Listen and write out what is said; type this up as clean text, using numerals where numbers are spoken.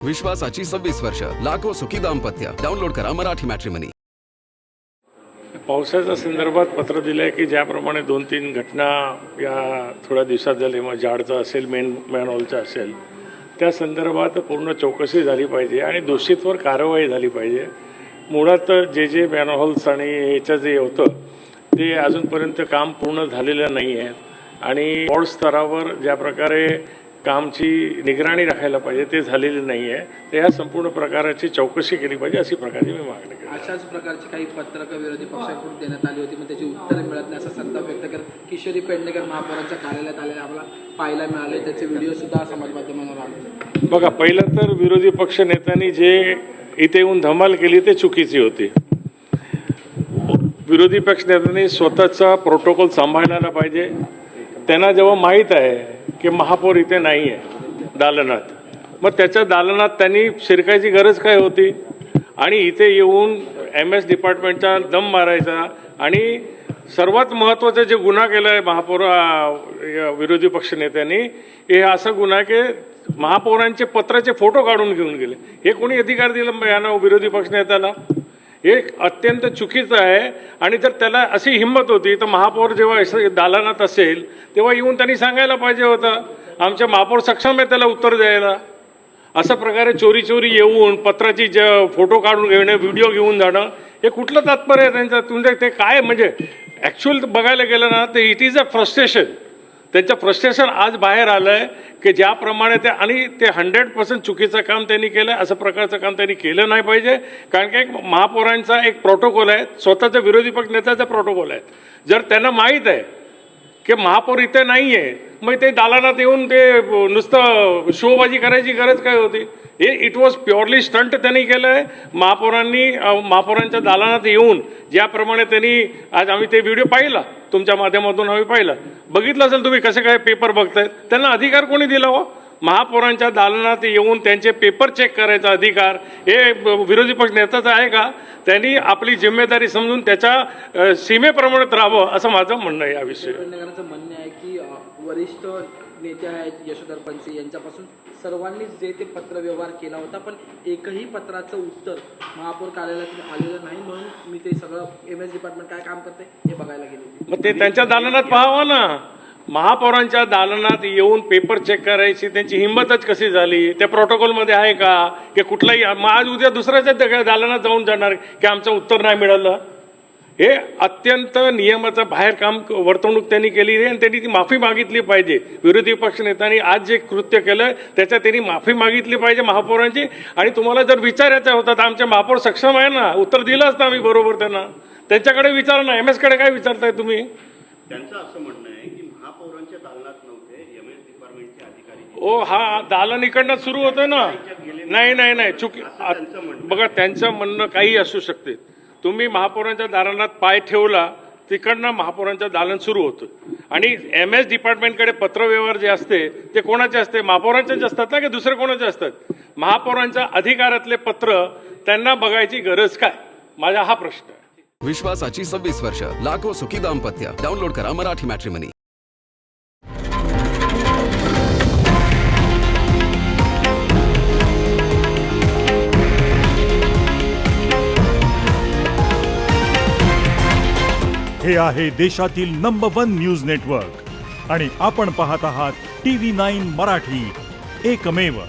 विश्वासाची 26 वर्ष, लाखो सुखी दाम्पत्य. डाउनलोड करा मराठी मॅट्रिमनी. पावसाच्या संदर्भात पत्र दिलं आहे की ज्याप्रमाणे 2-3 घटना या थोड्या दिवसात झाली, मग जाडचं असेल, मॅनहोलचं असेल, त्या संदर्भात पूर्ण चौकशी झाली पाहिजे आणि दोषींवर कारवाई झाली पाहिजे. मुळात जे मॅनहोल्स आणि याचं जे होतं ते अजूनपर्यंत काम पूर्ण झालेलं नाही आहे आणि बोर्ड स्तरावर ज्या प्रकारे कामची निगराणी राखायला पाहिजे ते झालेली नाही आहे. तर ह्या संपूर्ण प्रकाराची चौकशी केली पाहिजे अशी प्रकारची मी मागणी केली. अशाच प्रकारची काही पत्रकं विरोधी पक्षाकडून देण्यात आली होती, मग त्याची उत्तरं मिळत नाही असा संताप व्यक्त करत किशोरी पेडणेकर महापौरांच्या कार्यालयात आलेले आम्हाला पाहायला मिळाले. त्याचे व्हिडिओ सुद्धा समाज माध्यमांवर आले. बघा, पहिलं तर विरोधी पक्ष नेत्यांनी जे इथे येऊन धमाल केली ते चुकीची होती. विरोधी पक्ष नेत्यांनी स्वतःचा प्रोटोकॉल सांभाळायला पाहिजे. त्यांना जेव्हा माहीत आहे की महापौर इथे नाही आहे दालनात, मग त्याच्या दालनात त्यांनी शिरकायची गरज काय होती आणि इथे येऊन MS डिपार्टमेंटचा दम मारायचा. आणि सर्वात महत्त्वाचं जे गुन्हा केला आहे महापौर विरोधी पक्ष नेत्यांनी, हे असा गुन्हा की महापौरांचे पत्राचे फोटो काढून घेऊन गेले. हे कोणी अधिकार दिला यांना विरोधी पक्ष नेत्याला? हे अत्यंत चुकीचं आहे. आणि जर त्याला अशी हिंमत होती तर महापौर जेव्हा दालनात असेल तेव्हा येऊन त्यांनी सांगायला पाहिजे होतं आमच्या महापौर सक्षम आहे त्याला उत्तर द्यायला. अशा प्रकारे चोरी येऊन पत्राची फोटो काढून घेणं, व्हिडिओ घेऊन जाणं, हे कुठलं तात्पर्य आहे त्यांचं? तुमचं ते काय म्हणजे ॲक्च्युअल बघायला गेलं ना तर इट इज अ फ्रस्ट्रेशन. त्यांचं फ्रस्ट्रेशन आज बाहेर आलं आहे की ज्याप्रमाणे ते 100% चुकीचं काम त्यांनी केलं. असं प्रकारचं काम त्यांनी केलं नाही पाहिजे. कारण की एक महापौरांचा एक प्रोटोकॉल आहे, स्वतःचा विरोधी पक्ष नेत्याचा प्रोटोकॉल आहे. जर त्यांना माहीत आहे की महापौर इथे नाही आहे, मग ते दालनात येऊन ते नुसतं शोबाजी करायची गरज काय होती? इट वॉज प्युअरली स्टंट त्यांनी केलं आहे. महापौरांच्या दालनात येऊन ज्याप्रमाणे त्यांनी आज आम्ही ते व्हिडिओ पाहिला, तुमच्या माध्यमातून आम्ही पाहिला, बघितलं असेल तुम्ही कसे काय पेपर बघतायत. त्यांना अधिकार कोणी दिला हो? महापौरांच्या दालनात येऊन त्यांचे पेपर चेक करायचा अधिकार हे विरोधी पक्ष नेत्याचा आहे का? त्यांनी आपली जिम्मेदारी समजून त्याच्या सीमेप्रमाणे राहावं असं माझं म्हणणं आहे. या विषयी म्हणणं आहे की वरिष्ठ नेते आहेत यशोधर बनसे यांच्यापासून सर्वांनीच जे ते पत्र व्यवहार केला होता, पण एकही पत्राचं उत्तर महापौर कार्यालयातून आलेलं नाही, म्हणून मी ते सगळं MS डिपार्टमेंट काय काम करते हे बघायला गेले. मग ते त्यांच्या दालनात पाहावं ना. महापौरांच्या दालनात येऊन पेपर चेक करायची त्यांची हिंमतच कशी झाली? त्या प्रोटोकॉलमध्ये आहे का की कुठलाही? मग आज उद्या दुसऱ्याच्या दालनात जाऊन जाणार की आमचं उत्तर नाही मिळालं? हे अत्यंत नियमाचं बाहेर काम वर्तवणूक त्यांनी केली आहे आणि त्यांनी ती माफी मागितली पाहिजे. विरोधी पक्ष नेत्यांनी आज जे कृत्य केलं त्याच्यात त्यांनी माफी मागितली पाहिजे महापौरांची. आणि तुम्हाला जर विचारायचं होतं तर आमचे महापौर सक्षम आहे ना, उत्तर दिलं असतं आम्ही बरोबर त्यांना. त्यांच्याकडे विचारा ना, MS कडे काय विचारताय तुम्ही? त्यांचं असं म्हणणं आहे की महापौरांच्या दालनात नव्हते, MS डिपार्टमेंटचे अधिकारी. ओ हा, दालन इकडनं सुरू होतं ना. नाही चुकी. बघा, त्यांचं म्हणणं काही असू शकते. तुम्ही महापौरांच्या दालनात पाय ठेवला, तिकडनं महापौरांचं दालन सुरू होतं. आणि MS डिपार्टमेंटकडे पत्रव्यवहार जे असते ते कोणाचे असते? महापौरांचेच असतात ना की दुसरे कोणाचे असतात? महापौरांच्या अधिकारातले पत्र त्यांना बघायची गरज काय? माझा हा प्रश्न आहे. विश्वासाची 26 वर्ष, लाखो सुखी दाम्पत्य. डाउनलोड करा मराठी मॅट्रिमनी. हे आहे देशातील नंबर 1 न्यूज नेटवर्क आणि आपण पाहत आहात TV9 मराठी, एकमेव.